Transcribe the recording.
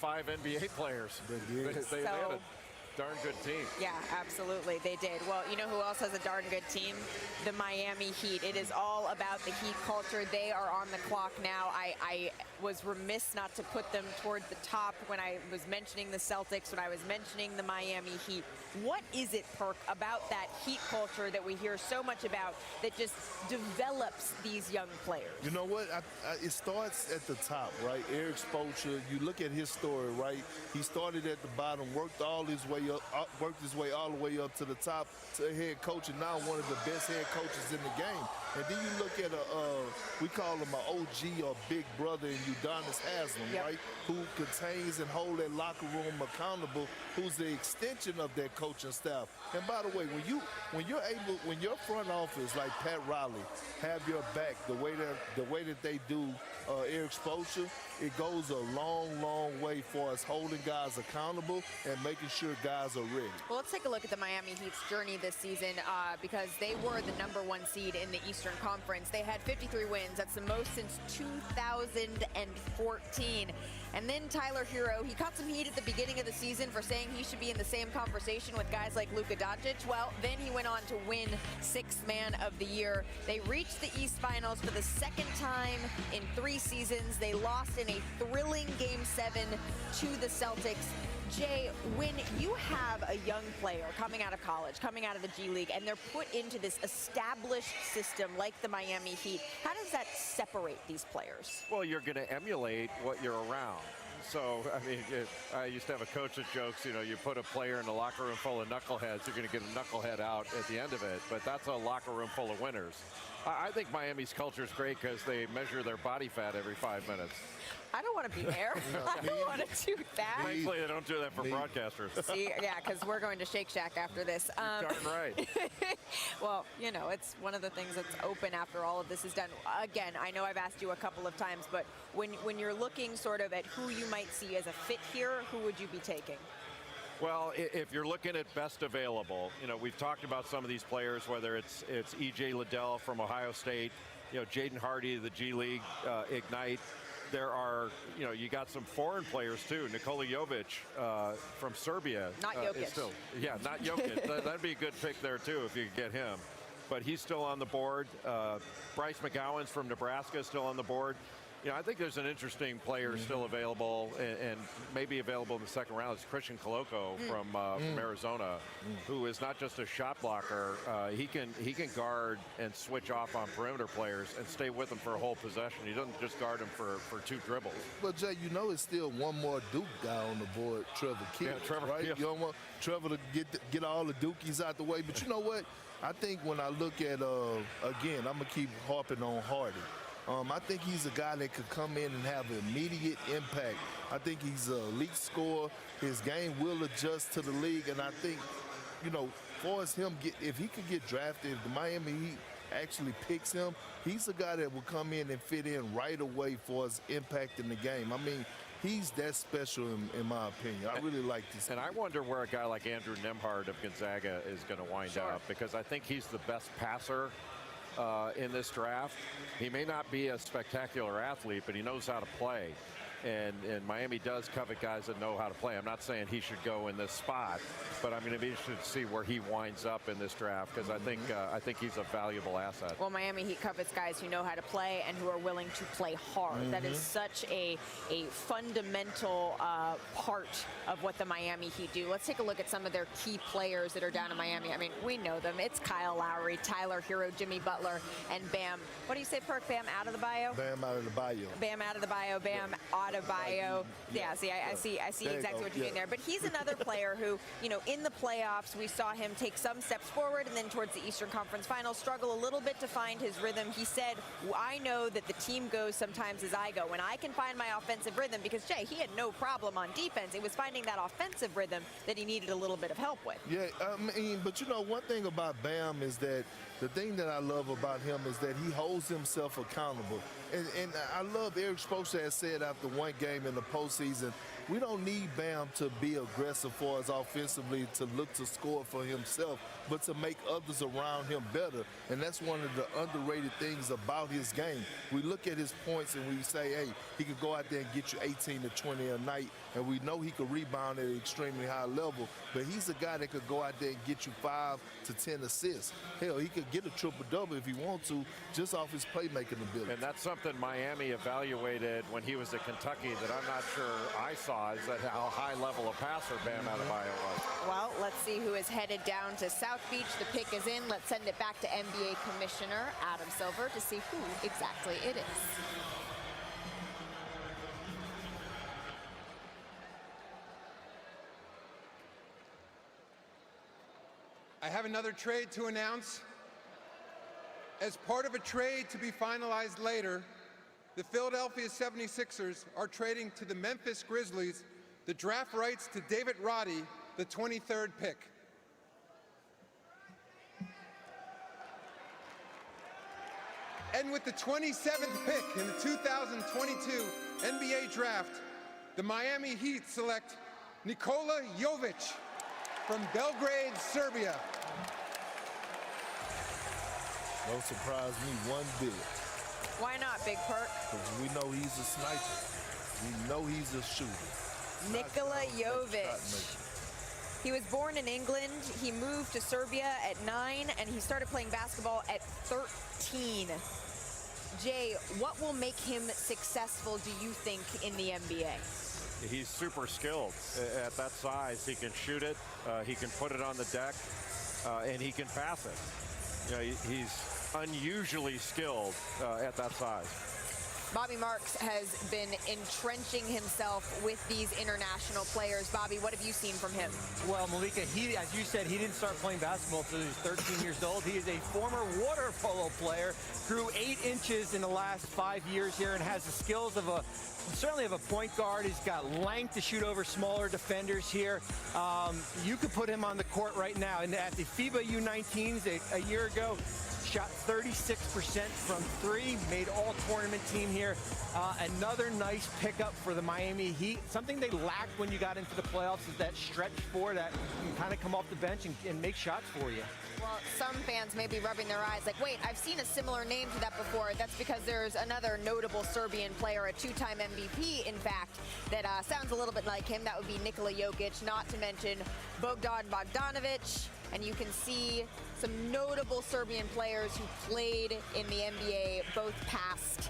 5 NBA players. They had a darn good team. Yeah, absolutely, they did. Well, you know who else has a darn good team? The Miami Heat. It is all about the Heat culture. They are on the clock now. I was remiss not to put them toward the top when I was mentioning the Celtics, when I was mentioning the Miami Heat. What is it, Perk, about that Heat culture that we hear so much about that just develops these young players? You know what? It starts at the top, right? Eric Spoelstra, you look at his story, right? He started at the bottom, worked his way all the way up to the top to head coach, and now one of the best head coaches in the game. And then you look at we call him an OG or big brother in Udonis Haslem, right? Who contains and hold that locker room accountable, who's the extension of that coaching staff. And by the way, when your front office like Pat Riley have your back the way that they do Eric Spoelstra, it goes a long, long way for us holding guys accountable and making sure guys are ready. Well, let's take a look at the Miami Heat's journey this season because they were the #1 seed in the Eastern Conference. They had 53 wins. That's the most since 2014. And then Tyler Hero, he caught some heat at the beginning of the season for saying he should be in the same conversation with guys like Luka Doncic. Well, then he went on to win 6th Man of the Year. They reached the East Finals for the 2nd time in 3 seasons. They lost in a thrilling Game 7 to the Celtics. Jay, when you have a young player coming out of college, coming out of the G League, and they're put into this established system like the Miami Heat, how does that separate these players? Well, you're going to emulate what you're around. So, I mean, I used to have a coach that jokes, you put a player in a locker room full of knuckleheads, you're going to get a knucklehead out at the end of it. But that's a locker room full of winners. I think Miami's culture is great because they measure their body fat every 5 minutes. I don't want to be there. I don't want to do that. Thankfully, they don't do that for broadcasters. See, yeah, because we're going to Shake Shack after this. Darn right. Well, it's one of the things that's open after all of this is done. Again, I know I've asked you a couple of times, but when you're looking sort of at who you might see as a fit here, who would you be taking? Well, if you're looking at best available, we've talked about some of these players, whether it's E.J. Liddell from Ohio State, Jaden Hardy, the G League Ignite. There are, you got some foreign players too. Nikola Jovic from Serbia. Not Jokic. Not Jokic. That'd be a good pick there too if you could get him. But he's still on the board. Bryce McGowan's from Nebraska is still on the board. I think there's an interesting player still available and maybe available in the 2nd round. It's Christian Coloco from Arizona, who is not just a shot blocker. He can guard and switch off on perimeter players and stay with them for a whole possession. He doesn't just guard them for 2 dribbles. Well, Jay, it's still one more Duke guy on the board, Trevor Kidd. Yeah, Trevor, right? Yeah. You don't want Trevor to get all the Dukies out the way. But you know what? I think when I look at, again, I'm going to keep harping on Hardy. I think he's a guy that could come in and have immediate impact. I think he's a elite scorer. His game will adjust to the league, and I think, for us if he could get drafted, if the Miami Heat actually picks him, he's a guy that will come in and fit in right away for us impacting the game. I mean, he's that special in my opinion. I really like this. And I wonder where a guy like Andrew Nembhard of Gonzaga is going to wind up, because I think he's the best passer in this draft. He may not be a spectacular athlete, but he knows how to play. And Miami does covet guys that know how to play. I'm not saying he should go in this spot, but I'm going to be interested to see where he winds up in this draft, because I think he's a valuable asset. Well, Miami Heat covets guys who know how to play and who are willing to play hard. That is such a fundamental part of what the Miami Heat do. Let's take a look at some of their key players that are down in Miami. I mean, we know them. It's Kyle Lowry, Tyler Hero, Jimmy Butler, and Bam. What do you say, Perk? Bam out of the bio? Bam out of the bio. Bam out of the bio. Bam out of bio. Yeah, see, I see exactly what you're doing there. But he's another player who, in the playoffs, we saw him take some steps forward, and then towards the Eastern Conference Finals, struggle a little bit to find his rhythm. He said, I know that the team goes sometimes as I go. When I can find my offensive rhythm, because, Jay, he had no problem on defense. It was finding that offensive rhythm that he needed a little bit of help with. Yeah, but one thing about Bam is that the thing that I love about him is that he holds himself accountable. And I love Eric Spoelstra has said after one game in the postseason, We don't need Bam to be aggressive for us offensively to look to score for himself, but to make others around him better. And that's one of the underrated things about his game. We look at his points and we say, hey, he could go out there and get you 18 to 20 a night, and we know he could rebound at an extremely high level, but he's a guy that could go out there and get you 5 to 10 assists. Hell, he could get a triple-double if he wants to, just off his playmaking ability. And that's something Miami evaluated when he was at Kentucky that I'm not sure I saw, is that how high level of passer Bam Adebayo was. Well, let's see who is headed down to South Beach. The pick is in. Let's send it back to NBA Commissioner Adam Silver to see who exactly it is. I have another trade to announce. As part of a trade to be finalized later, the Philadelphia 76ers are trading to the Memphis Grizzlies the draft rights to David Roddy, the 23rd pick. And with the 27th pick in the 2022 NBA draft, the Miami Heat select Nikola Jovic from Belgrade, Serbia. Don't surprise me one bit. Why not, Big Perk? Because we know he's a sniper. We know he's a shooter. Nikola Jovic. He was born in England. He moved to Serbia at 9, and he started playing basketball at 13. Jay, what will make him successful, do you think, in the NBA? He's super skilled at that size. He can shoot it, he can put it on the deck, and he can pass it. You know, he's unusually skilled at that size. Bobby Marks has been entrenching himself with these international players. Bobby, what have you seen from him? Well, Malika, he, as you said, he didn't start playing basketball until he was 13 years old. He is a former water polo player, grew 8 inches in the last 5 years here, and has the skills of certainly of a point guard. He's got length to shoot over smaller defenders here. You could put him on the court right now. And at the FIBA U19s a year ago, shot 36% from 3, made all-tournament team here. Another nice pickup for the Miami Heat. Something they lacked when you got into the playoffs is that stretch four that can kind of come off the bench and make shots for you. Well, some fans may be rubbing their eyes like, wait, I've seen a similar name to that before. That's because there's another notable Serbian player, a 2-time MVP, in fact, that sounds a little bit like him. That would be Nikola Jovic, not to mention Bogdan Bogdanovic. And you can see some notable Serbian players who played in the NBA, both past